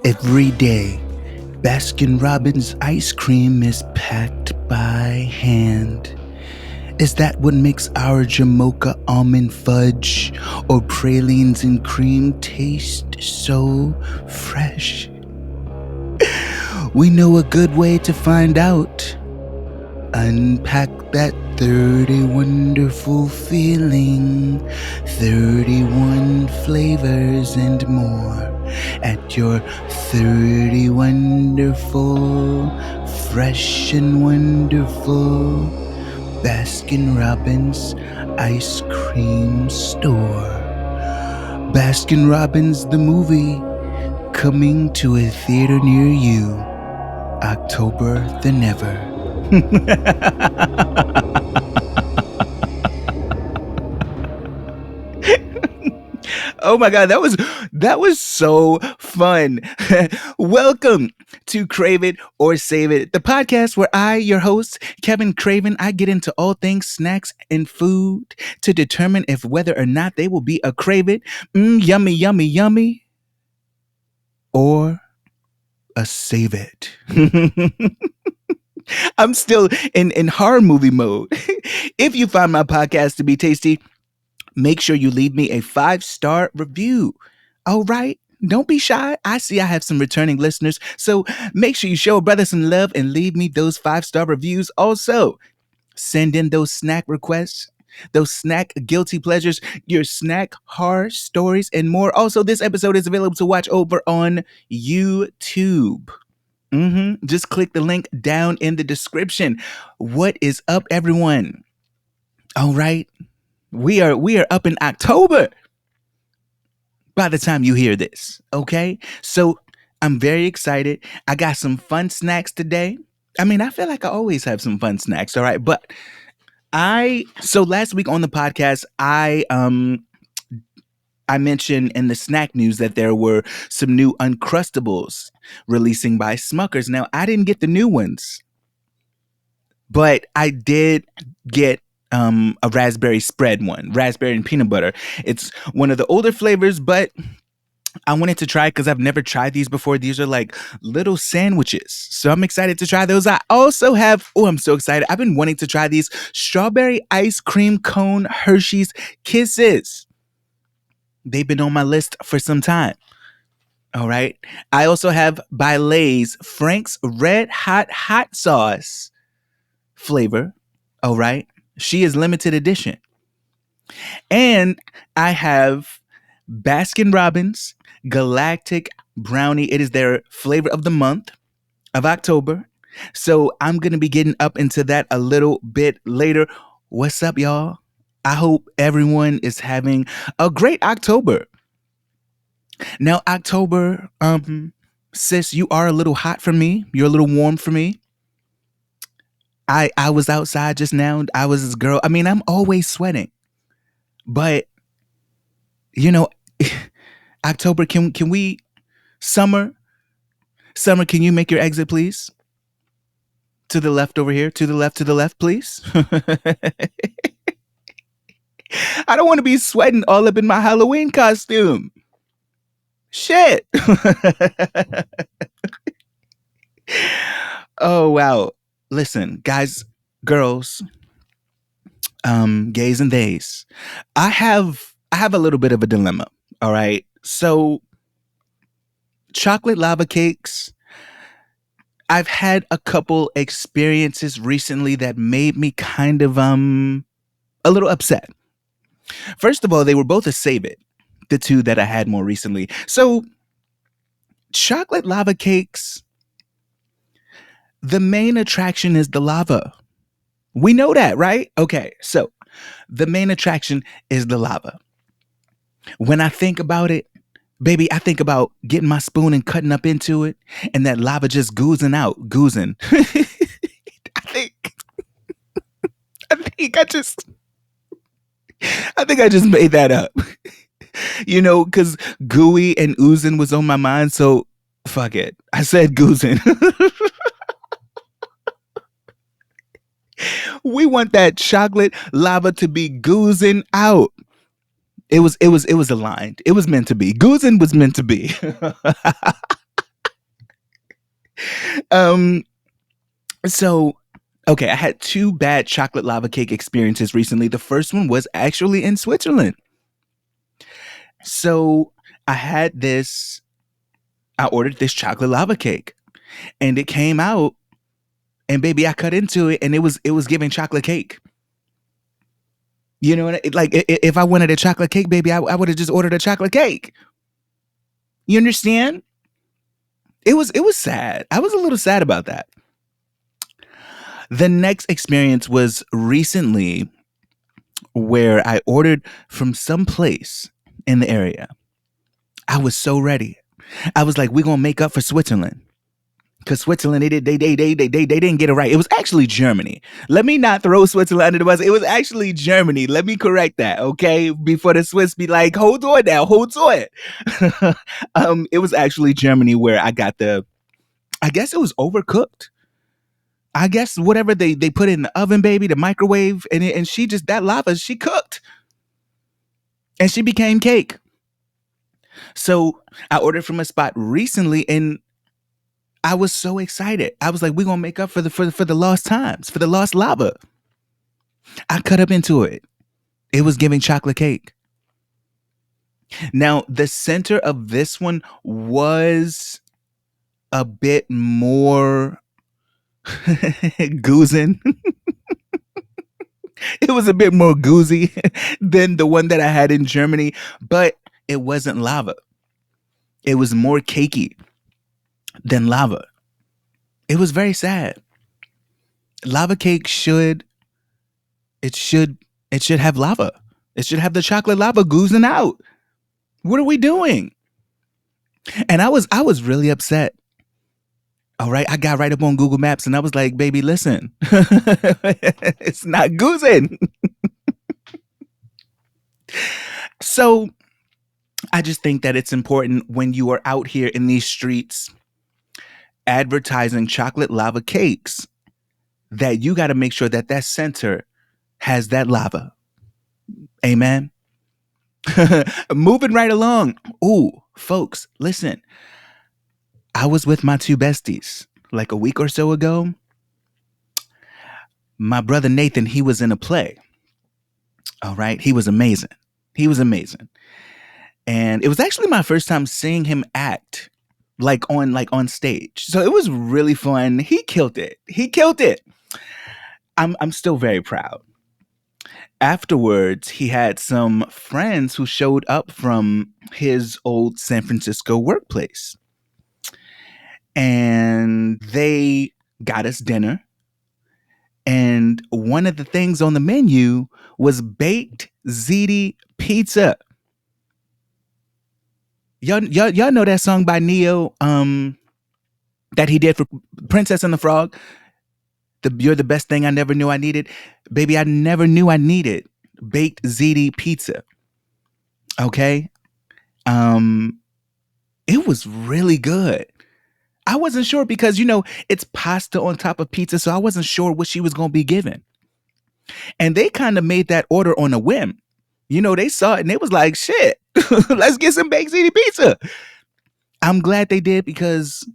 Every day, Baskin Robbins ice cream is packed by hand. Is that what makes our Jamocha almond fudge or pralines and cream taste so fresh? We know a good way to find out. Unpack that 30 wonderful feeling, 31 flavors and more at your 30 wonderful, fresh and wonderful Baskin Robbins ice cream store. Baskin Robbins the movie, coming to a theater near you, October the never. Oh my god, that was so fun. Welcome to Crave It or Save It, the podcast where I, your host, Kevin Craven, I get into all things snacks and food to determine if whether or not they will be a crave it, yummy, yummy, yummy, or a save it. I'm still in horror movie mode. If you find my podcast to be tasty, make sure you leave me a 5-star review. All right? Don't be shy. I see I have some returning listeners. So make sure you show a brother some love and leave me those 5-star reviews. Also, send in those snack requests, those snack guilty pleasures, your snack horror stories, and more. Also, this episode is available to watch over on YouTube. Just click the link down in the description. What is up, everyone? All right. We are up in October by the time you hear this, okay? So I'm very excited. I got some fun snacks today. I mean, I feel like I always have some fun snacks, all right? But so last week on the podcast, I mentioned in the snack news that there were some new Uncrustables releasing by Smuckers. Now, I didn't get the new ones, but I did get a raspberry spread one, raspberry and peanut butter. It's one of the older flavors, but I wanted to try because I've never tried these before. These are like little sandwiches. So I'm excited to try those. I also have, I'm so excited. I've been wanting to try these strawberry ice cream cone Hershey's Kisses. They've been on my list for some time. All right. I also have by Lay's Frank's Red Hot Sauce flavor. All right. She is limited edition. And I have Baskin Robbins Galactic Brownie. It is their flavor of the month of October. So I'm going to be getting up into that a little bit later. What's up, y'all? I hope everyone is having a great October. Now, October, sis, you are a little hot for me. You're a little warm for me. I was outside just now. I was this girl. I mean, I'm always sweating. But, October, can we, Summer, can you make your exit, please? To the left over here. To the left, please. I don't want to be sweating all up in my Halloween costume. Shit. Oh, wow. Listen, guys, girls, gays and theys. I have a little bit of a dilemma. All right. So chocolate lava cakes. I've had a couple experiences recently that made me kind of a little upset. First of all, they were both a save it, the two that I had more recently. So chocolate lava cakes, the main attraction is the lava. We know that, right? Okay, so the main attraction is the lava. When I think about it, baby, I think about getting my spoon and cutting up into it and that lava just goozing out. I think I just made that up. Because gooey and oozing was on my mind, so fuck it. I said goozing. We want that chocolate lava to be goozing out. It was aligned. It was meant to be. Goozing was meant to be. um, so okay, I had two bad chocolate lava cake experiences recently. The first one was actually in Switzerland. So I had this. I ordered this chocolate lava cake, and it came out, and baby, I cut into it, and it was giving chocolate cake. You know, like if I wanted a chocolate cake, baby, I would have just ordered a chocolate cake. You understand? It was sad. I was a little sad about that. The next experience was recently where I ordered from some place in the area. I was so ready. I was like, we're gonna make up for Switzerland. Because Switzerland, they didn't get it right. It was actually Germany. Let me not throw Switzerland under the bus. It was actually Germany. Let me correct that, okay? Before the Swiss be like, hold on now, hold on. It was actually Germany where I got the. I guess it was overcooked. I guess whatever they put in the oven, baby, the microwave, and she just that lava she cooked, and she became cake. So I ordered from a spot recently, and I was so excited. I was like, we're gonna make up for the lost times, for the lost lava. I cut up into it. It was giving chocolate cake. Now, the center of this one was a bit more goozing. It was a bit more goozy than the one that I had in Germany, but it wasn't lava. It was more cakey than lava. It was very sad. Lava cake it should it should have lava. It should have the chocolate lava oozing out. What are we doing? And I was really upset. All right, I got right up on Google Maps and I was like, baby, listen, it's not goozing. So I just think that it's important when you are out here in these streets advertising chocolate lava cakes that you got to make sure that that center has that lava. Amen. Moving right along. Ooh, folks, listen. I was with my two besties like a week or so ago. My brother Nathan, he was in a play. All right. He was amazing. He was amazing. And it was actually my first time seeing him act like on stage. So it was really fun. He killed it. He killed it. I'm still very proud. Afterwards, he had some friends who showed up from his old San Francisco workplace. And they got us dinner. And one of the things on the menu was baked ziti pizza. Y'all know that song by Neo that he did for Princess and the Frog? You're the best thing I never knew I needed. Baby, I never knew I needed baked ziti pizza. Okay? Um it was really good. I wasn't sure because it's pasta on top of pizza, so I wasn't sure what she was going to be given. And they kind of made that order on a whim. They saw it and they was like, "Shit, let's get some baked ziti pizza." I'm glad they did because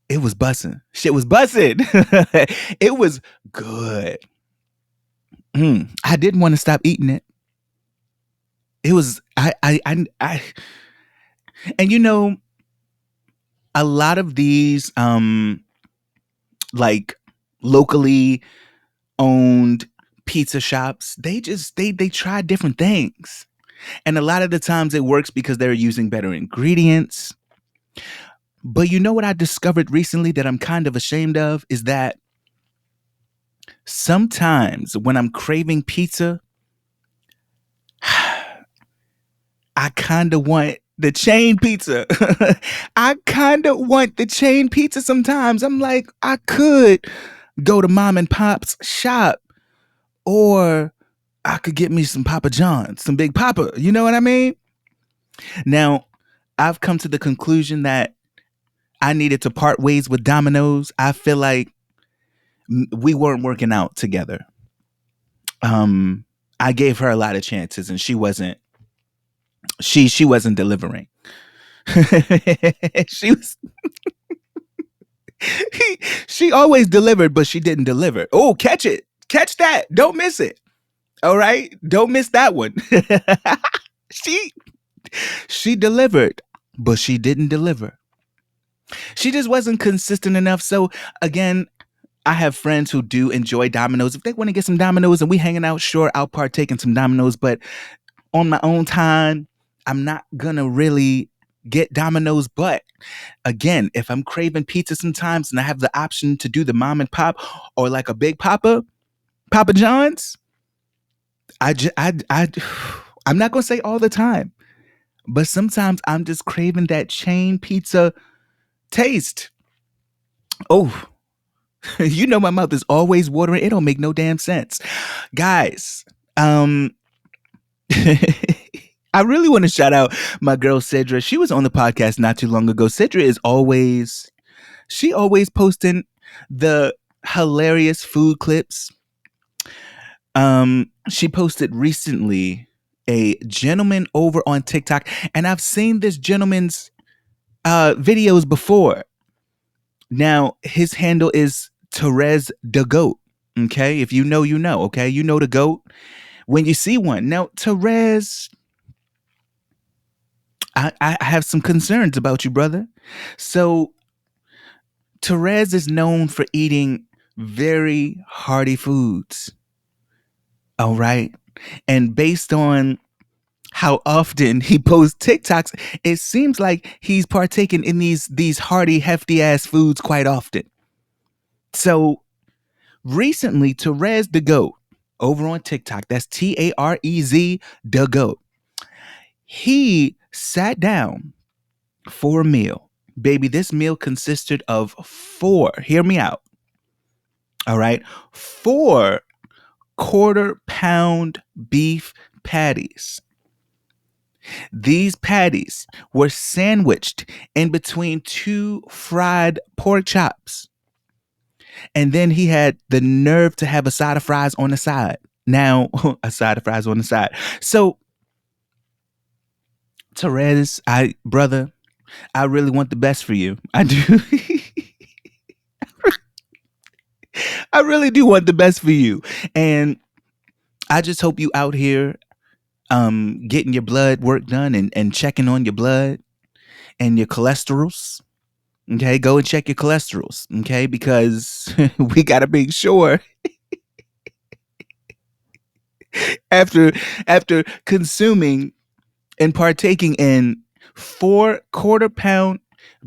it was bussing. Shit was bussing. It was good. I didn't want to stop eating it. It was and a lot of these like locally owned pizza shops, they try different things. And a lot of the times it works because they're using better ingredients. But you know what I discovered recently that I'm kind of ashamed of is that sometimes when I'm craving pizza, I kind of want the chain pizza. I kind of want the chain pizza sometimes. I'm like, I could go to mom and pop's shop, or I could get me some Papa John's, some Big Papa. You know what I mean? Now, I've come to the conclusion that I needed to part ways with Domino's. I feel like we weren't working out together. I gave her a lot of chances and she wasn't delivering. she was She always delivered, but she didn't deliver. Oh, catch it. Catch that. Don't miss it. All right? Don't miss that one. she she delivered, but she didn't deliver. She just wasn't consistent enough. So again, I have friends who do enjoy Domino's. If they want to get some Domino's and we hanging out, sure, I'll partake in some Domino's. But on my own time, I'm not gonna really get Domino's. But again, if I'm craving pizza sometimes and I have the option to do the mom and pop or like a big Papa John's, I I'm not gonna say all the time, but sometimes I'm just craving that chain pizza taste. Oh, you know my mouth is always watering. It don't make no damn sense. Guys, um I really want to shout out my girl Cedra. She was on the podcast not too long ago. Cedra is always she always posting the hilarious food clips. She posted recently a gentleman over on TikTok, and I've seen this gentleman's videos before. Now his handle is Therese the Goat. Okay, if you know, you know. Okay, you know the goat when you see one. Now Therese, I have some concerns about you, brother. So Therese is known for eating very hearty foods. All right, and based on how often he posts TikToks, it seems like he's partaking in these hearty, hefty ass foods quite often. So recently, Therese the Goat over on TikTok, that's Tarez the Goat, he sat down for a meal. Baby, this meal consisted of four, hear me out, all right, four quarter-pound beef patties. These patties were sandwiched in between two fried pork chops. And then he had the nerve to have a side of fries on the side. Now, a side of fries on the side. So, Therese, brother, I really want the best for you. I do. I really do want the best for you. And I just hope you out here getting your blood work done and checking on your blood and your cholesterols. Okay, go and check your cholesterols. Okay, because we got to make sure after consuming and partaking in four quarter-pound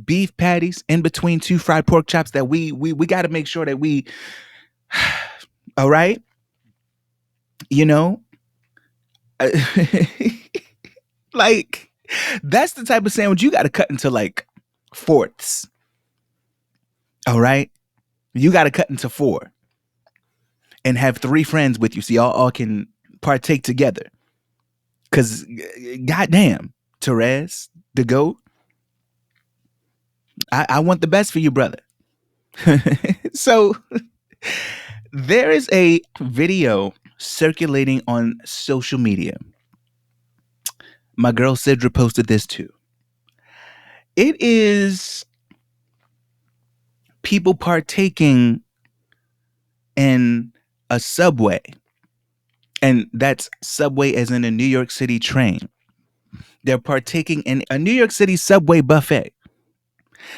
beef patties in between two fried pork chops that we got to make sure that we all right, you know, like that's the type of sandwich you got to cut into like fourths. All right, you got to cut into four and have three friends with you so y'all all can partake together. Cause goddamn, Therese, the goat, I want the best for you, brother. So there is a video circulating on social media. My girl Cedra posted this too. It is people partaking in a subway. And that's subway as in a New York City train. They're partaking in a New York City subway buffet.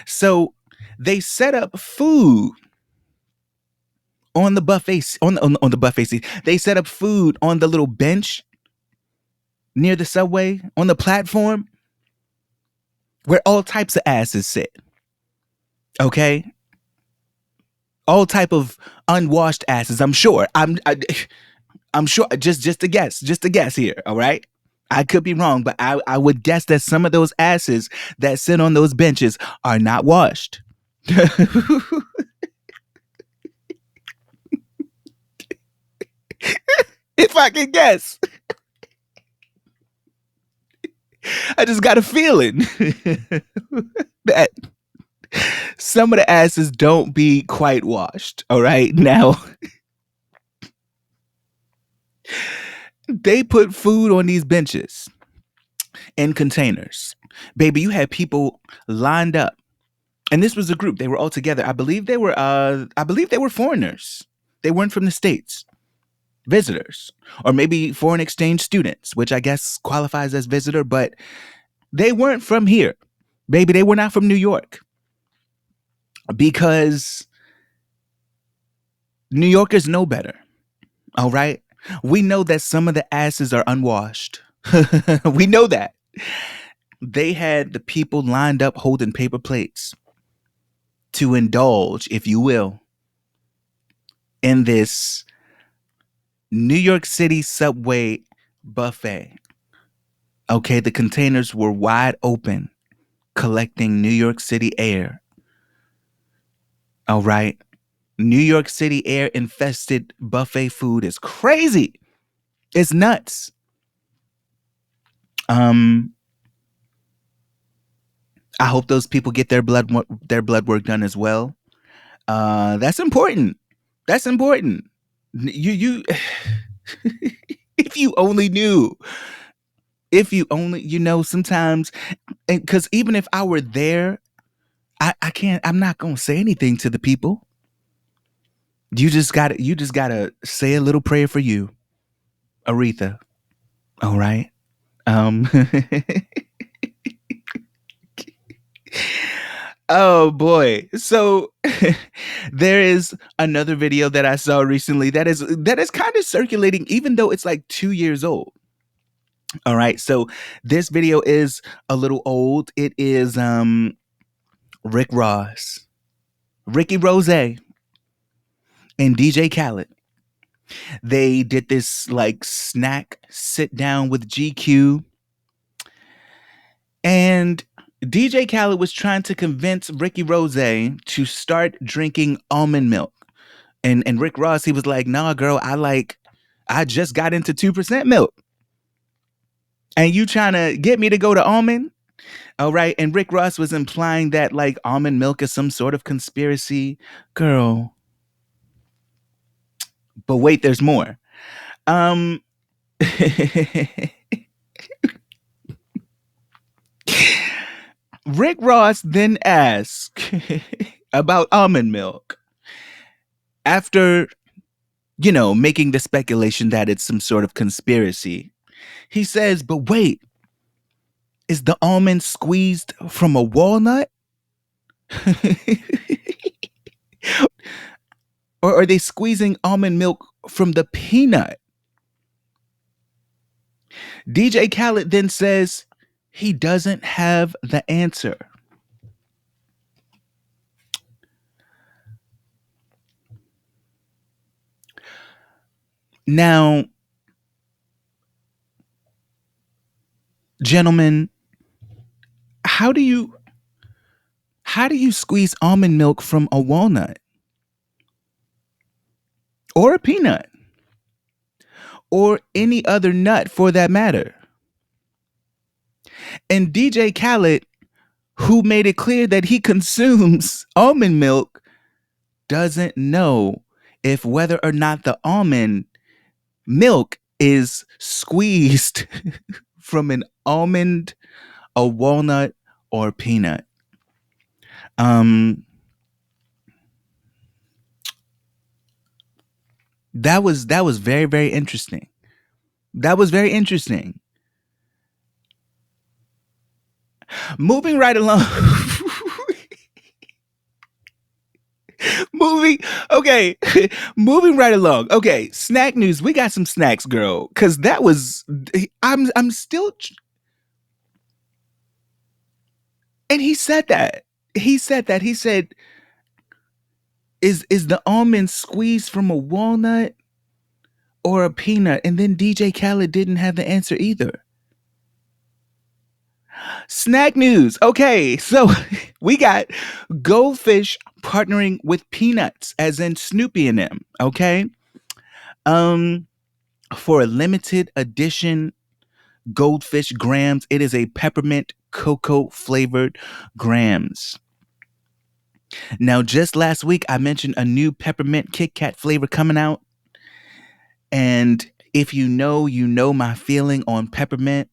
So they set up food on the buffet on the buffet seat. They set up food on the little bench near the subway on the platform where all types of asses sit. Okay, all type of unwashed asses. I'm sure. I'm sure. Just a guess here. All right. I could be wrong, but I would guess that some of those asses that sit on those benches are not washed. If I can guess. I just got a feeling that some of the asses don't be quite washed. All right. Now, they put food on these benches in containers. Baby, you had people lined up And this was a group. They were all together. I believe they were foreigners. They weren't from the States. Visitors. Or maybe foreign exchange students, which I guess qualifies as visitor, but they weren't from here. Baby, they were not from New York. Because New Yorkers know better. All right. We know that some of the asses are unwashed. We know that. They had the people lined up holding paper plates to indulge, if you will, in this New York City subway buffet. Okay, the containers were wide open, collecting New York City air. All right. New York City air infested buffet food is crazy. It's nuts. Um, I hope those people get their blood work done as well. That's important. That's important. You if you only knew. If you only sometimes, because even if I were there, I can't. I'm not gonna say anything to the people. You just gotta say a little prayer for you, Aretha. All right. Um. Oh boy. So there is another video that I saw recently that is kind of circulating, even though it's like 2 years old. All right. So this video is a little old. It is Rick Ross, Ricky Rose, and DJ Khaled. They did this like snack sit down with GQ, and DJ Khaled was trying to convince Ricky Rose to start drinking almond milk. And Rick Ross, he was like, "Nah, girl, I just got into 2% milk. And you trying to get me to go to almond?" All right. And Rick Ross was implying that like almond milk is some sort of conspiracy. Girl, but wait, there's more. Um Rick Ross then asked about almond milk after, making the speculation that it's some sort of conspiracy. He says, "But wait, is the almond squeezed from a walnut?" Or are they squeezing almond milk from the peanut? DJ Khaled then says he doesn't have the answer. Now, gentlemen, how do you squeeze almond milk from a walnut or a peanut or any other nut for that matter? And DJ Khaled, who made it clear that he consumes almond milk, doesn't know if whether or not the almond milk is squeezed from an almond, a walnut, or peanut. Um, that was very, very interesting. That was very interesting. Moving right along. moving okay. Moving right along. Okay, snack news. We got some snacks, girl. Cause that was I'm still and he said that. He said that. He said, is the almond squeezed from a walnut or a peanut? And then DJ Khaled didn't have the answer either. Snack news. Okay, so we got Goldfish partnering with Peanuts, as in Snoopy and them. Okay, um, for a limited edition Goldfish Grams, it is a peppermint cocoa flavored Grams. Now, just last week, I mentioned a new peppermint Kit Kat flavor coming out, and if you know my feeling on peppermint.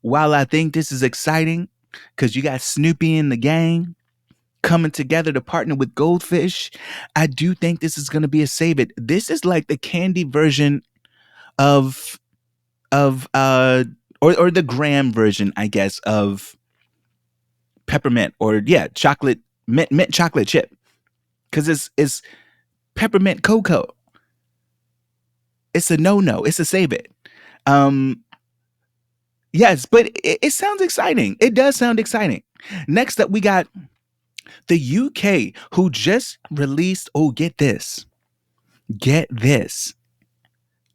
While I think this is exciting because you got Snoopy in the gang, coming together to partner with Goldfish. I do think this is going to be a save it. This is like the candy version of or the graham version, I guess, of peppermint, or yeah, chocolate, mint chocolate chip, because it's peppermint cocoa. It's a no. It's a save it. Um, yes, but it sounds exciting. It does sound exciting. Next up, we got the UK, who just released. Oh, get this,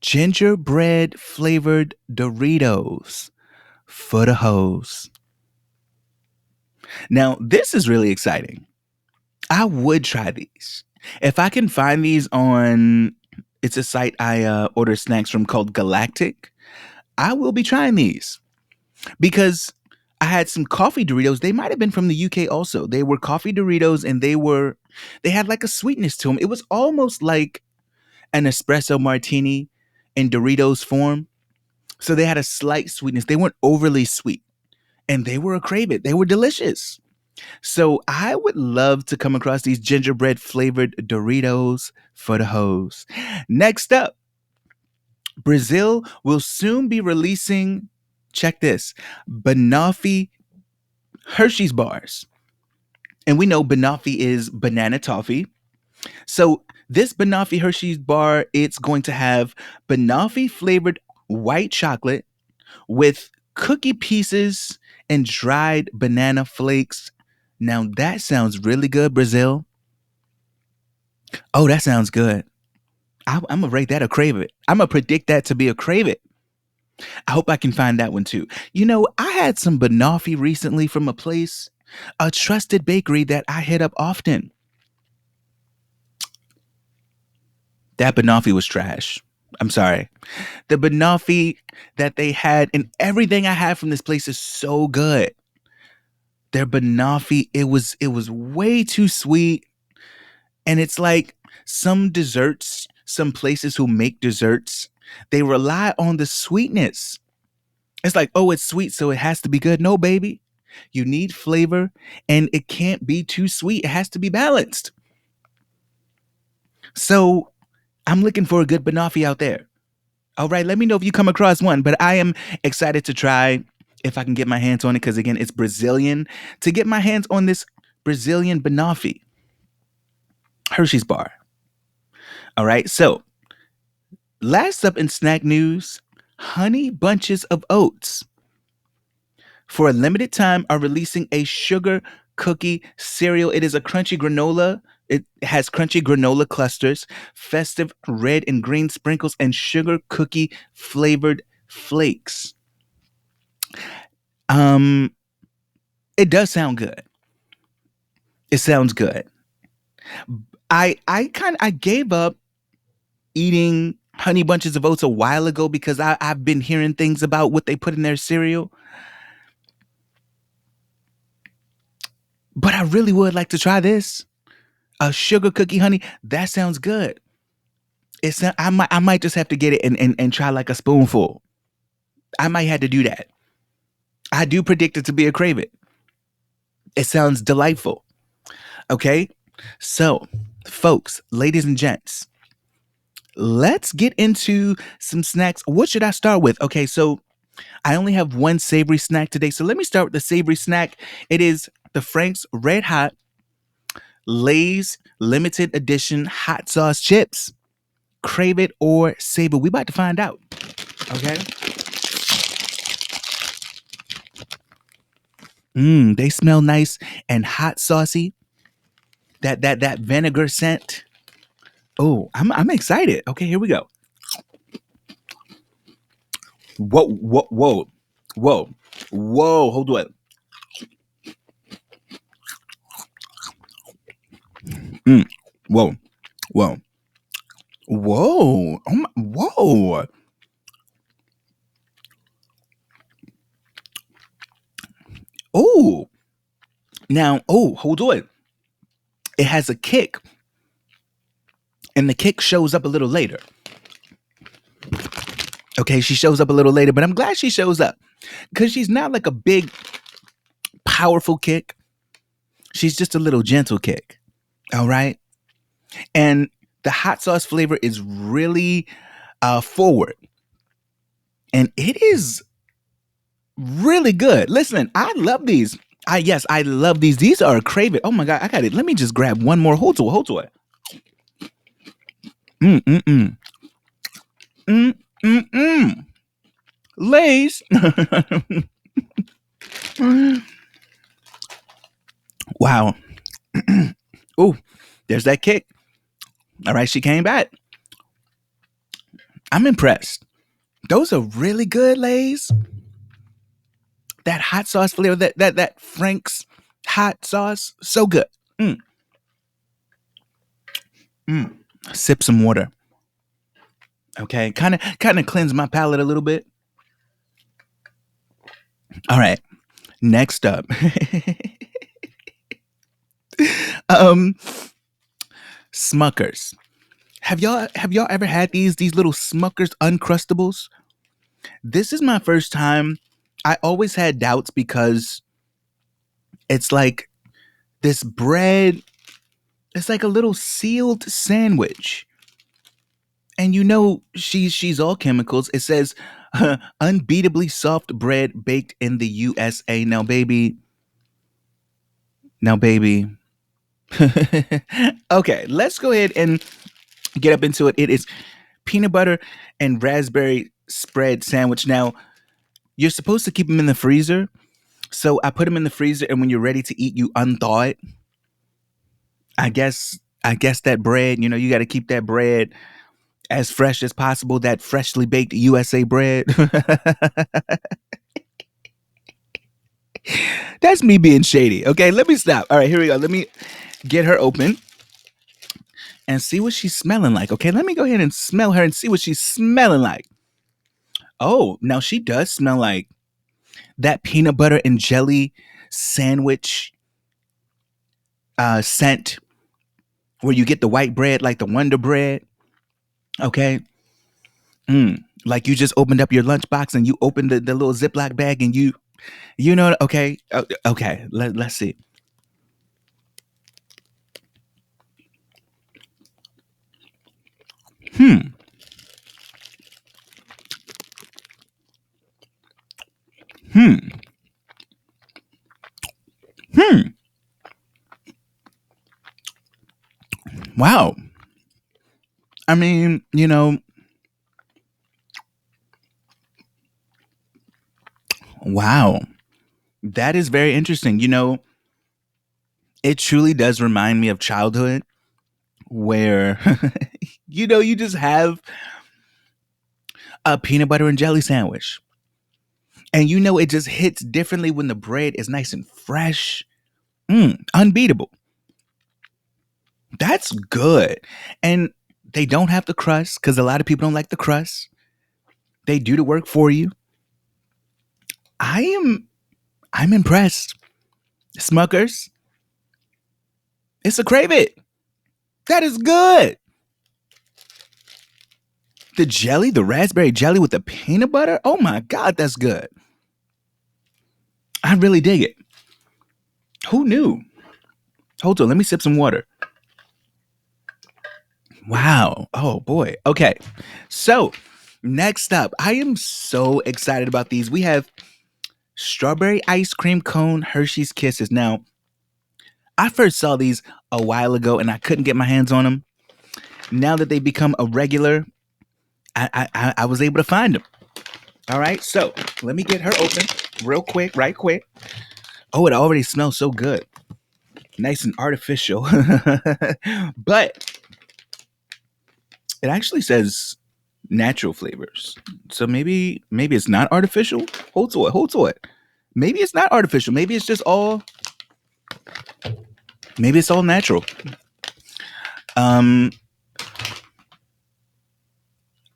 gingerbread flavored Doritos for the hoes. Now, this is really exciting. I would try these. If I can find these on, it's a site I order snacks from called Galactic. I will be trying these because I had some coffee Doritos. They might have been from the UK also. They were coffee Doritos, and they had like a sweetness to them. It was almost like an espresso martini in Doritos form. So they had a slight sweetness. They weren't overly sweet, and they were a crave it. They were delicious. So I would love to come across these gingerbread flavored Doritos for the hoes. Next up, Brazil will soon be releasing, check this, banoffee Hershey's bars. And we know banoffee is banana toffee. So this banoffee Hershey's bar, it's going to have banoffee flavored white chocolate with cookie pieces and dried banana flakes. Now that sounds really good, Brazil. Oh, that sounds good. I'm gonna rate that a crave it. I'm gonna predict that to be a crave it. I hope I can find that one too. You know, I had some banoffee recently from a trusted bakery that I hit up often. That banoffee was trash. I'm sorry. The banoffee that they had, and everything I had from this place is so good. Their banoffee, it was way too sweet. And it's like some desserts, some places who make desserts, they rely on the sweetness. It's like, oh, it's sweet, so it has to be good. No, baby. You need flavor, and it can't be too sweet. It has to be balanced. So I'm looking for a good banoffee out there. All right, let me know if you come across one, but I am excited to try if I can get my hands on it, because again, it's Brazilian. To get my hands on this Brazilian banoffee Hershey's bar. All right, so last up in snack news, Honey Bunches of Oats, for a limited time, are releasing a sugar cookie cereal. It is a crunchy granola. It has crunchy granola clusters, festive red and green sprinkles, and sugar cookie flavored flakes. Um, it does sound good. It sounds good. I gave up eating honey bunches of oats a while ago because I've been hearing things about what they put in their cereal. But I really would like to try this. A sugar cookie honey. That sounds good. I might just have to get it and try like a spoonful. I might have to do that. I do predict it to be a crave it. It sounds delightful. Okay? So, folks, ladies and gents, let's get into some snacks. What should I start with? Okay, so I only have one savory snack today. So let me start with the savory snack. It is the Frank's Red Hot Lay's limited edition hot sauce chips. Crave it or save it. We about to find out. Okay. They smell nice and hot saucy. That vinegar scent. Oh, I'm excited. Okay, here we go. Whoa. Hold on. Mm, whoa, whoa, whoa. Whoa. Oh, now. Oh, hold on. It has a kick, and the kick shows up a little later. Okay, she shows up a little later, but I'm glad she shows up because she's not like a big, powerful kick. She's just a little gentle kick. All right. And the hot sauce flavor is really forward. And it is really good. Listen, I love these. I love these. These are a craving. Oh my god, I got it. Let me just grab one more. Hold to it. Hold to it. Mm mm mm mm mm mm. Lays. Wow. Oh, there's that kick. All right, she came back. I'm impressed. Those are really good, Lays. That hot sauce flavor, that Frank's hot sauce, so good. Mm, mm. Sip some water. Okay, kind of cleanse my palate a little bit. All right, next up, um, Smuckers. Have y'all ever had these little Smuckers Uncrustables? This is my first time. I always had doubts because it's like this bread. It's like a little sealed sandwich, and she's all chemicals. It says unbeatably soft bread baked in the USA. Now baby. Okay, let's go ahead and get up into it. It is peanut butter and raspberry spread sandwich. Now, you're supposed to keep them in the freezer. So I put them in the freezer, and when you're ready to eat, you unthaw it. I guess that bread, you got to keep that bread as fresh as possible, that freshly baked USA bread. That's me being shady. Okay, let me stop. All right, here we go. Let me get her open and see what she's smelling like. Okay, let me go ahead and smell her and see what she's smelling like. Oh, now she does smell like that peanut butter and jelly sandwich scent where you get the white bread like the Wonder Bread. Okay. Like you just opened up your lunchbox and you opened the little Ziploc bag and okay. Okay. Let's see. Hmm. Hmm. Hmm. Wow. I mean, wow. That is very interesting. It truly does remind me of childhood where, you just have a peanut butter and jelly sandwich. And it just hits differently when the bread is nice and fresh. Unbeatable. That's good. And they don't have the crust because a lot of people don't like the crust. They do the work for you. I am I'm impressed. Smuckers, it's a crave it. That is good. The jelly, the raspberry jelly with the peanut butter. Oh my god, that's good. I really dig it. Who knew? Hold on, let me sip some water. Wow. Oh boy. Okay. So, next up, I am so excited about these. We have strawberry ice cream cone Hershey's Kisses. Now, I first saw these a while ago and I couldn't get my hands on them. Now that they become a regular, I was able to find them. All right, so let me get her open real quick, right quick. Oh, it already smells so good, nice and artificial. But it actually says natural flavors, so maybe it's not artificial. Hold to it, hold to it. Maybe it's not artificial. Maybe it's all natural. Um,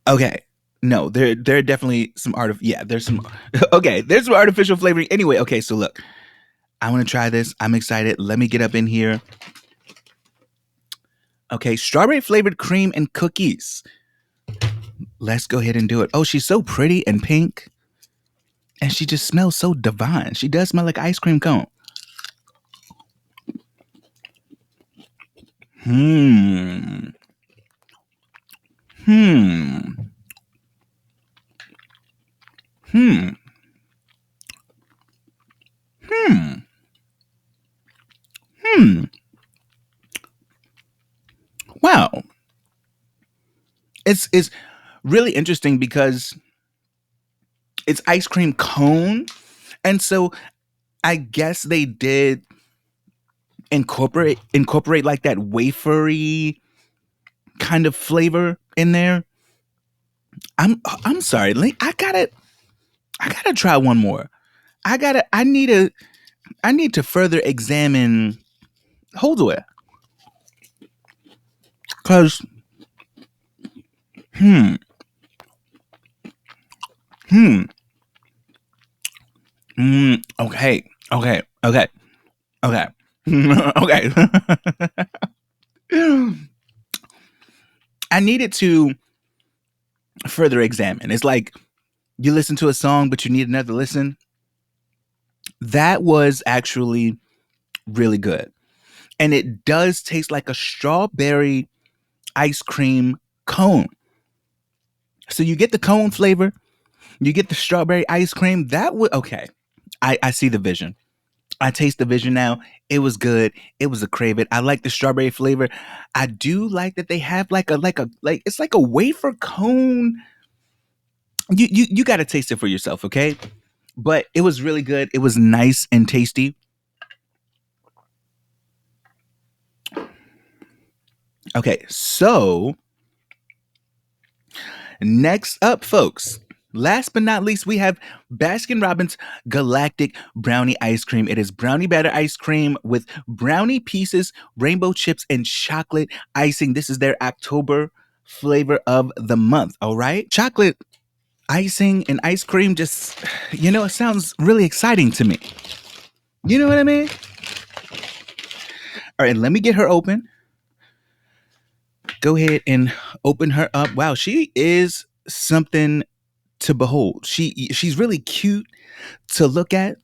Okay. No, there are definitely some yeah, there's some okay, there's some artificial flavoring. Anyway, okay, so look. I want to try this. I'm excited. Let me get up in here. Okay, strawberry flavored cream and cookies. Let's go ahead and do it. Oh, she's so pretty and pink. And she just smells so divine. She does smell like ice cream cone. Hmm. Hmm. Hmm. Hmm. Hmm. Wow. It's really interesting because it's ice cream cone, and so I guess they did incorporate like that wafery kind of flavor in there. I'm sorry. I gotta try one more. I need to further examine hold on. Cause hmm hmm okay okay okay okay okay. I needed to further examine. It's like you listen to a song, but you need another listen. That was actually really good. And it does taste like a strawberry ice cream cone. So you get the cone flavor, you get the strawberry ice cream. That would, okay. I see the vision. I taste the vision now. It was good. It was a crave it. I like the strawberry flavor. I do like that they have like it's like a wafer cone. You got to taste it for yourself, okay? But it was really good. It was nice and tasty. Okay, so next up, folks. Last but not least, we have Baskin Robbins Galactic Brownie Ice Cream. It is brownie batter ice cream with brownie pieces, rainbow chips, and chocolate icing. This is their October flavor of the month. All right. Chocolate icing and ice cream just, it sounds really exciting to me. You know what I mean? All right. Let me get her open. Go ahead and open her up. Wow. She is something to behold. She's really cute to look at.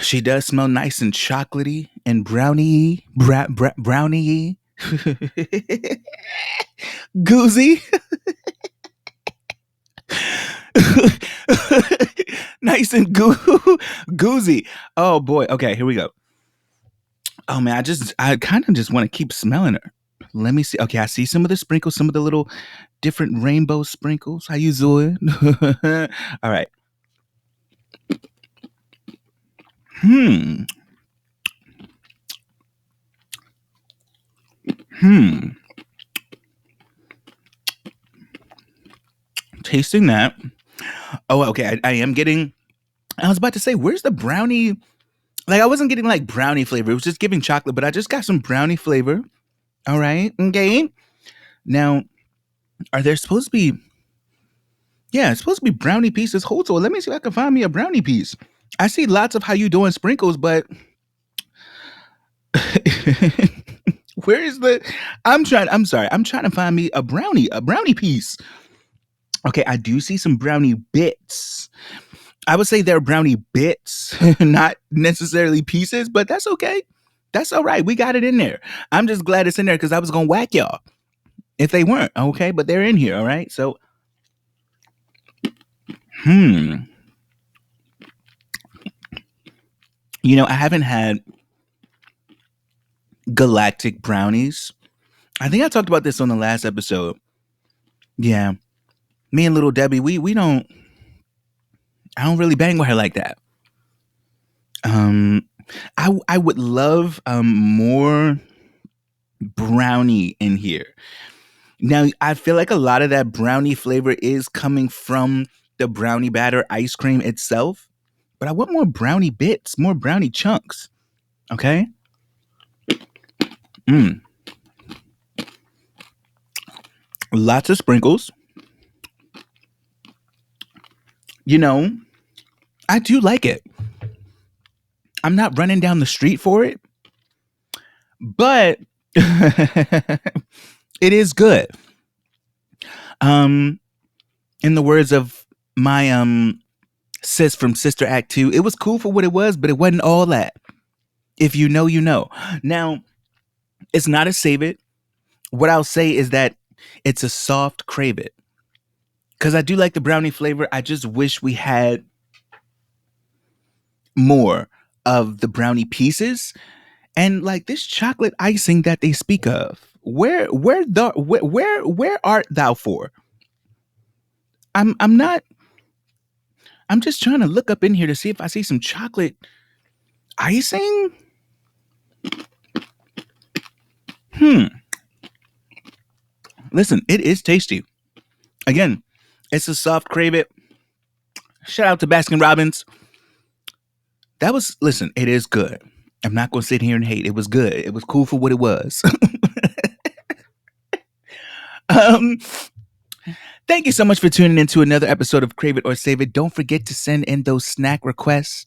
She does smell nice and chocolatey and brownie, goozy, nice and goozy. Oh boy. Okay, here we go. Oh man, I kind of just want to keep smelling her. Let me see. Okay, I see some of the sprinkles, some of the little different rainbow sprinkles. How you doing? All right. Hmm. Hmm. Tasting that. Oh, okay. I am getting. I was about to say, where's the brownie? Like, I wasn't getting like brownie flavor. It was just giving chocolate, but I just got some brownie flavor. All right. Okay. Now, are there supposed to be? Yeah, it's supposed to be brownie pieces. Hold on. Let me see if I can find me a brownie piece. I see lots of how you doing sprinkles, but where is the? I'm sorry. I'm trying to find me a brownie piece. Okay, I do see some brownie bits. I would say they're brownie bits, not necessarily pieces, but that's okay. That's all right. We got it in there. I'm just glad it's in there because I was gonna whack y'all if they weren't. Okay, but they're in here. All right. So, hmm. I haven't had galactic brownies. I think I talked about this on the last episode. Yeah, me and little Debbie, we don't. I don't really bang with her like that. Um, I would love more brownie in here. Now, I feel like a lot of that brownie flavor is coming from the brownie batter ice cream itself, but I want more brownie bits, more brownie chunks. Okay. Mm. Lots of sprinkles. You know, I do like it. I'm not running down the street for it, but it is good. Um, in the words of my sis from Sister Act 2, it was cool for what it was, but it wasn't all that. If you know, you know. Now, It's not a save it. What I'll say is that it's a soft crave it. Because I do like the brownie flavor. I just wish we had more of the brownie pieces and like this chocolate icing that they speak of. Where art thou for? I'm not. I'm just trying to look up in here to see if I see some chocolate icing. Hmm. Listen, it is tasty. Again, it's a soft crave it. Shout out to Baskin Robbins. That was listen. It is good. I'm not gonna sit here and hate. It was good. It was cool for what it was. um, Thank you so much for tuning in to another episode of Crave It or Save It. Don't forget to send in those snack requests.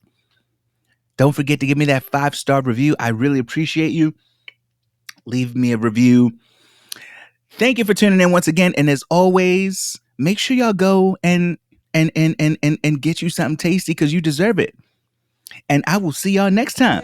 Don't forget to give me that 5-star review. I really appreciate you. Leave me a review. Thank you for tuning in once again. And as always, make sure y'all go and get you something tasty because you deserve it. And I will see y'all next time.